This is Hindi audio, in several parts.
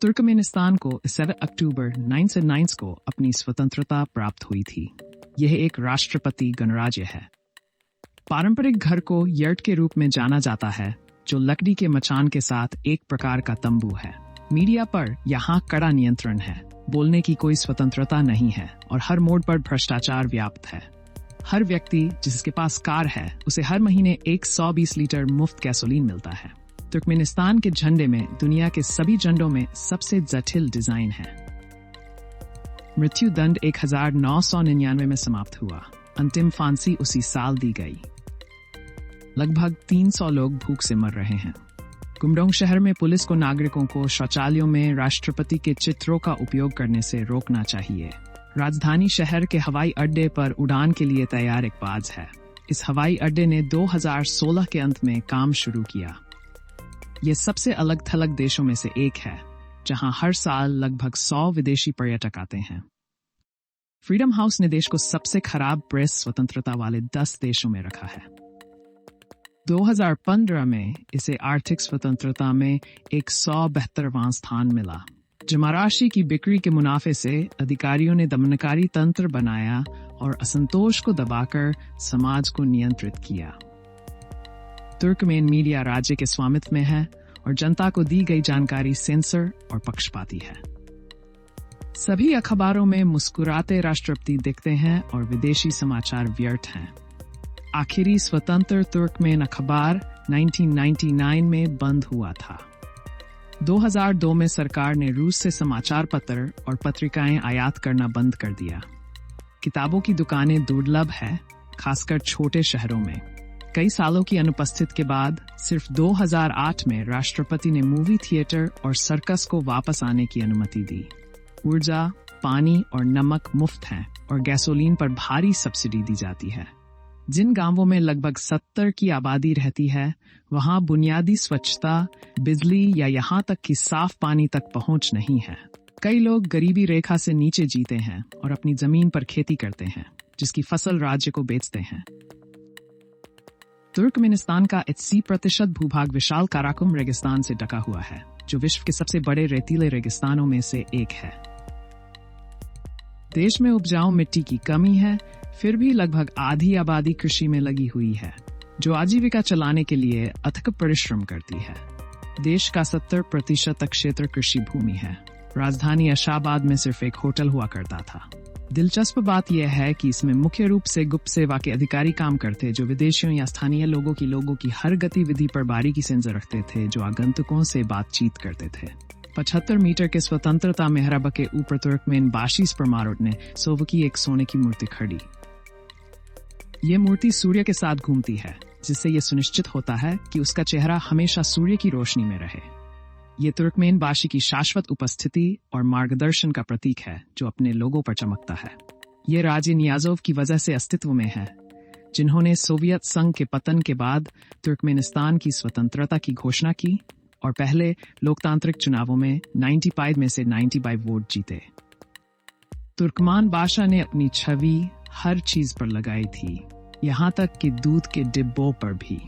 तुर्कमेनिस्तान को 7 अक्टूबर 1909 को अपनी स्वतंत्रता प्राप्त हुई थी। यह एक राष्ट्रपति गणराज्य है। पारंपरिक घर को यर्ट के रूप में जाना जाता है, जो लकड़ी के मचान के साथ एक प्रकार का तंबू है। मीडिया पर यहाँ कड़ा नियंत्रण है, बोलने की कोई स्वतंत्रता नहीं है और हर मोड़ पर भ्रष्टाचार व्याप्त है। हर व्यक्ति जिसके पास कार है उसे हर महीने 120 लीटर मुफ्त गैसोलीन मिलता है। तुर्कमेनिस्तान के झंडे में दुनिया के सभी झंडों में सबसे जटिल डिजाइन है। मृत्यु दंड 1999 में समाप्त हुआ। अंतिम फांसी उसी साल दी गई। लगभग 300 लोग भूख से मर रहे हैं। कुमरोंग शहर में पुलिस को नागरिकों को शौचालयों में राष्ट्रपति के चित्रों का उपयोग करने से रोकना चाहिए। राजधानी शहर के हवाई अड्डे पर उड़ान के लिए तैयार एक बाज है। इस हवाई अड्डे ने 2016 के अंत में काम शुरू किया। ये सबसे अलग थलग देशों में से एक है, जहां हर साल लगभग 100 विदेशी पर्यटक आते हैं। फ्रीडम हाउस ने देश को सबसे खराब प्रेस स्वतंत्रता वाले 10 देशों में रखा है। 2015 में इसे आर्थिक स्वतंत्रता में 172वां स्थान मिला। जमाराशि की बिक्री के मुनाफे से अधिकारियों ने दमनकारी तंत्र बनाया और असंतोष को दबाकर समाज को नियंत्रित किया। तुर्कमेन मीडिया राज्य के स्वामित्व में है और जनता को दी गई जानकारी सेंसर और पक्षपाती है। सभी अखबारों में मुस्कुराते राष्ट्रपति दिखते हैं और विदेशी समाचार व्यर्थ हैं। आखिरी स्वतंत्र तुर्कमेन अखबार 1999 में बंद हुआ था। 2002 में सरकार ने रूस से समाचार पत्र और पत्रिकाएं आयात करना बंद कर दिया। किताबों की दुकानें दुर्लभ है, खासकर छोटे शहरों में। कई सालों की अनुपस्थिति के बाद सिर्फ 2008 में राष्ट्रपति ने मूवी थिएटर और सर्कस को वापस आने की अनुमति दी। ऊर्जा, पानी और नमक मुफ्त हैं और गैसोलीन पर भारी सब्सिडी दी जाती है। जिन गांवों में लगभग 70 की आबादी रहती है, वहां बुनियादी स्वच्छता, बिजली या यहां तक कि साफ पानी तक पहुंच नहीं है। कई लोग गरीबी रेखा से नीचे जीते हैं और अपनी जमीन पर खेती करते हैं, जिसकी फसल राज्य को बेचते हैं। तुर्कमेनिस्तान का 80% भूभाग विशाल काराकुम रेगिस्तान से ढका हुआ है, जो विश्व के सबसे बड़े रेतीले रेगिस्तानों में से एक है। देश में उपजाऊ मिट्टी की कमी है, फिर भी लगभग आधी आबादी कृषि में लगी हुई है, जो आजीविका चलाने के लिए अथक परिश्रम करती है। देश का 70% क्षेत्र कृषि भूमि है। राजधानी अशाबाद में सिर्फ एक होटल हुआ करता था। दिलचस्प बात यह है कि इसमें मुख्य रूप से गुप्त सेवा के अधिकारी काम करते, जो विदेशियों या स्थानीय लोगों की हर गतिविधि पर बारीकी से नजर रखते थे, जो आगंतुकों से बातचीत करते थे। 75 मीटर के स्वतंत्रता मेहराबा के ऊपर तुर्कमेन बाशीस परमारोट ने सोव की एक सोने की मूर्ति खड़ी। ये मूर्ति सूर्य के साथ घूमती है, जिससे यह सुनिश्चित होता है कि उसका चेहरा हमेशा सूर्य की रोशनी में रहे। ये तुर्कमेन बाशी की शाश्वत उपस्थिति और मार्गदर्शन का प्रतीक है, जो अपने लोगों पर चमकता है। ये राज्य नियाज़ोव की वजह से अस्तित्व में है, जिन्होंने सोवियत संघ के पतन के बाद तुर्कमेनिस्तान की स्वतंत्रता की घोषणा की और पहले लोकतांत्रिक चुनावों में 95 में से 95 वोट जीते। तुर्कमान बादशाह ने अपनी छवि हर चीज पर लगाई थी, यहाँ तक कि दूध के डिब्बों पर भी।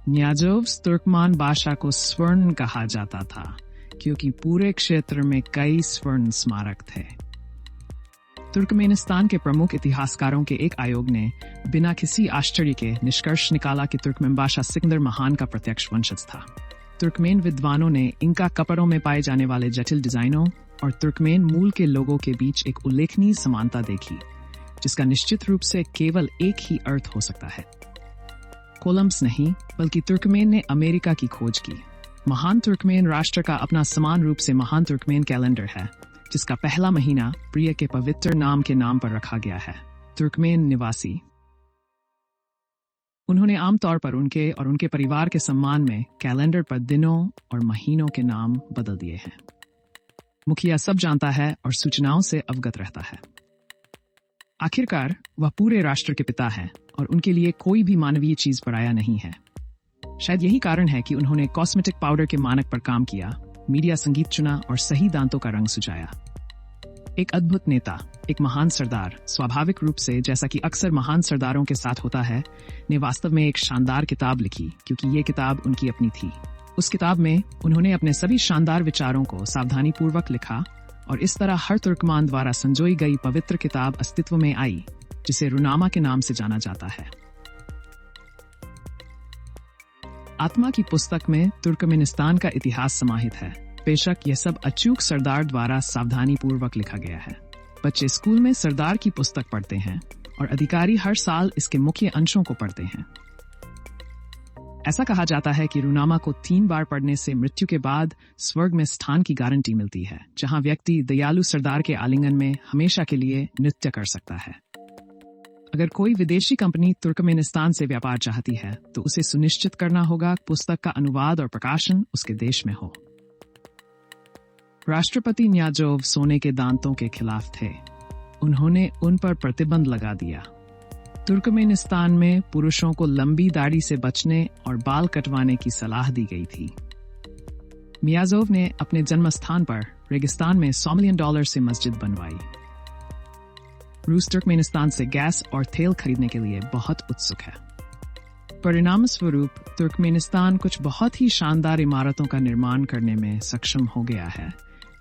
नियाज़ोव तुर्कमान बादशाह को स्वर्ण कहा जाता था, क्योंकि पूरे क्षेत्र में कई स्वर्ण स्मारक थे। तुर्कमेनिस्तान के प्रमुख इतिहासकारों के एक आयोग ने बिना किसी आश्चर्य के निष्कर्ष निकाला कि तुर्कमेन बादशाह सिकंदर महान का प्रत्यक्ष वंशज था। तुर्कमेन विद्वानों ने इनका कपड़ों में पाए जाने वाले जटिल डिजाइनों और तुर्कमेन मूल के लोगों के बीच एक उल्लेखनीय समानता देखी, जिसका निश्चित रूप से केवल एक ही अर्थ हो सकता है। कोलंबस नहीं, बल्कि तुर्कमेन ने अमेरिका की खोज की। महान तुर्कमेन राष्ट्र का अपना समान रूप से महान तुर्कमेन कैलेंडर है, जिसका पहला महीना प्रिय के पवित्र नाम के नाम पर रखा गया है, तुर्कमेन निवासी। उन्होंने आमतौर पर उनके और उनके परिवार के सम्मान में कैलेंडर पर दिनों और महीनों के नाम बदल दिए हैं। मुखिया सब जानता है और सूचनाओं से अवगत रहता है। आखिरकार वह पूरे राष्ट्र के पिता हैं और उनके लिए कोई भी मानवीय चीज पराया नहीं है। शायद यही कारण है कि उन्होंने कॉस्मेटिक पाउडर के मानक पर काम किया, मीडिया संगीत चुना और सही दांतों का रंग सुझाया। एक अद्भुत नेता, एक महान सरदार, स्वाभाविक रूप से, जैसा कि अक्सर महान सरदारों के साथ होता है, ने वास्तव में एक शानदार किताब लिखी, क्योंकि ये किताब उनकी अपनी थी। उस किताब में उन्होंने अपने सभी शानदार विचारों को सावधानीपूर्वक लिखा और इस तरह हर तुर्कमान द्वारा संजोई गई पवित्र किताब अस्तित्व में आई, जिसे रूनामा के नाम से जाना जाता है। आत्मा की पुस्तक में तुर्कमेनिस्तान का इतिहास समाहित है। बेशक यह सब अचूक सरदार द्वारा सावधानीपूर्वक लिखा गया है। बच्चे स्कूल में सरदार की पुस्तक पढ़ते हैं और अधिकारी हर साल इसके मुख्य अंशों को पढ़ते हैं। ऐसा कहा जाता है कि रूनामा को 3 बार पढ़ने से मृत्यु के बाद स्वर्ग में स्थान की गारंटी मिलती है, जहां व्यक्ति दयालु सरदार के आलिंगन में हमेशा के लिए नृत्य कर सकता है। अगर कोई विदेशी कंपनी तुर्कमेनिस्तान से व्यापार चाहती है तो उसे सुनिश्चित करना होगा पुस्तक का अनुवाद और प्रकाशन उसके देश में हो। राष्ट्रपति न्याजोव सोने के दांतों के खिलाफ थे। उन्होंने उन पर प्रतिबंध लगा दिया। तुर्कमेनिस्तान में पुरुषों को लंबी दाढ़ी से बचने और बाल कटवाने की सलाह दी गई थी। नियाज़ोव ने अपने जन्म स्थान पर रेगिस्तान में $100 मिलियन से मस्जिद बनवाई। रूस तुर्कमेनिस्तान से गैस और तेल खरीदने के लिए बहुत उत्सुक है। परिणाम स्वरूप तुर्कमेनिस्तान कुछ बहुत ही शानदार इमारतों का निर्माण करने में सक्षम हो गया है,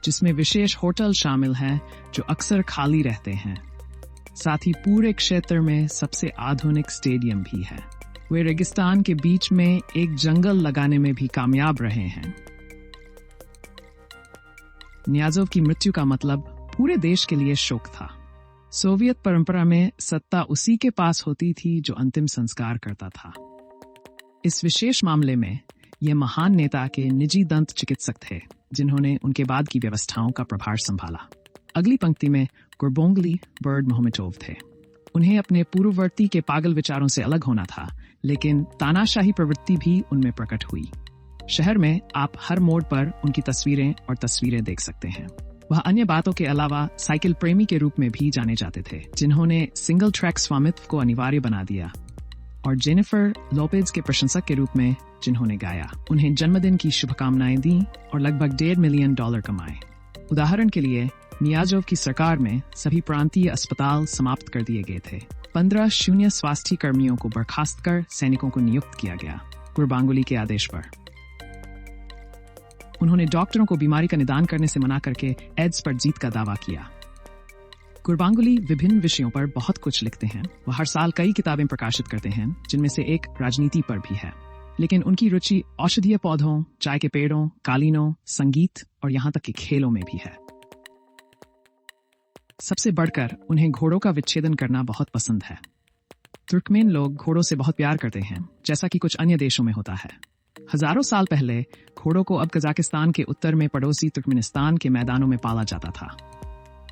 जिसमें विशेष होटल शामिल हैं जो अक्सर खाली रहते हैं। साथ ही पूरे क्षेत्र में सबसे आधुनिक स्टेडियम भी है। वे रेगिस्तान के बीच में एक जंगल लगाने में भी कामयाब रहे हैं। नियाज़ोव की मृत्यु का मतलब पूरे देश के लिए शोक था। सोवियत परंपरा में सत्ता उसी के पास होती थी जो अंतिम संस्कार करता था। इस विशेष मामले में यह महान नेता के निजी दंत चिकित्सक थे, जिन्होंने उनके बाद की व्यवस्थाओं का प्रभार संभाला। अगली पंक्ति में गुरबोंगली बर्ड मोहम्मदोव थे। उन्हें अपने पूर्ववर्ती के पागल विचारों से अलग होना था, लेकिन तानाशाही प्रवृत्ति भी उनमें प्रकट हुई। शहर में आप हर मोड़ पर उनकी तस्वीरें देख सकते हैं। वह अन्य बातों के अलावा साइकिल प्रेमी के रूप में भी जाने जाते थे, जिन्होंने सिंगल ट्रैक स्वामित्व को अनिवार्य बना दिया, और जेनिफर लोपेज के प्रशंसक के रूप में जिन्होंने गाया, उन्हें जन्मदिन की शुभकामनाएं दी और लगभग $1.5 मिलियन कमाए। उदाहरण के लिए नियाज़ोव की सरकार में सभी प्रांतीय अस्पताल समाप्त कर दिए गए थे। 15 शून्य स्वास्थ्य कर्मियों को बर्खास्त कर सैनिकों को नियुक्त किया गया, गुरबांगुली के आदेश पर। उन्होंने डॉक्टरों को बीमारी का निदान करने से मना करके एड्स पर जीत का दावा किया। गुरबांगुली विभिन्न विषयों पर बहुत कुछ लिखते हैं। वह हर साल कई किताबें प्रकाशित करते हैं, जिनमें से एक राजनीति पर भी है। लेकिन उनकी रुचि औषधीय पौधों, चाय के पेड़ों, कालीनों, संगीत और यहाँ तक कि खेलों में भी है। सबसे बढ़कर उन्हें घोड़ों का विच्छेदन करना बहुत पसंद है। तुर्कमेन लोग घोड़ों से बहुत प्यार करते हैं, जैसा कि कुछ अन्य देशों में होता है। हजारों साल पहले घोड़ों को अब कजाकिस्तान के उत्तर में पड़ोसी तुर्कमेनिस्तान के मैदानों में पाला जाता था।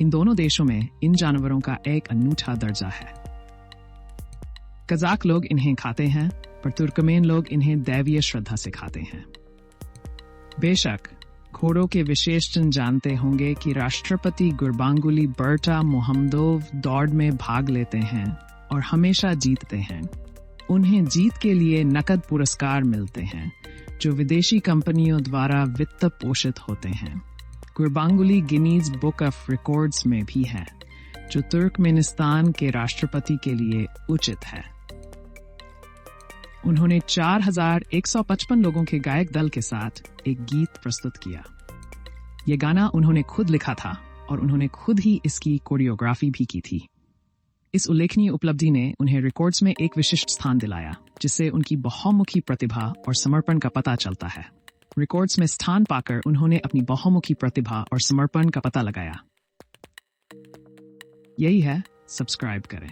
इन दोनों देशों में इन जानवरों का एक अनूठा दर्जा है। कजाक लोग इन्हें खाते हैं, पर तुर्कमेन लोग इन्हें दैवीय श्रद्धा से खाते हैं। बेशक घोड़ों के विशेषण जानते होंगे कि राष्ट्रपति गुरबांगुली बर्टा मोहम्मदोव दौड़ में भाग लेते हैं और हमेशा जीतते हैं। उन्हें जीत के लिए नकद पुरस्कार मिलते हैं, जो विदेशी कंपनियों द्वारा वित्त पोषित होते हैं। Gurbanguly Guinness book of records में भी है, जो तुर्कमेनिस्तान के राष्ट्रपति के लिए उचित है। उन्होंने 4155 लोगों के गायक दल के साथ एक गीत प्रस्तुत किया। यह गाना उन्होंने खुद लिखा था और उन्होंने खुद ही इसकी कोरियोग्राफी भी की थी। इस उल्लेखनीय उपलब्धि ने उन्हें रिकॉर्ड्स में एक विशिष्ट स्थान दिलाया, जिससे उनकी बहुमुखी प्रतिभा और समर्पण का पता चलता है। रिकॉर्ड्स में स्थान पाकर उन्होंने अपनी बहुमुखी प्रतिभा और समर्पण का पता लगाया। यही है, सब्सक्राइब करें।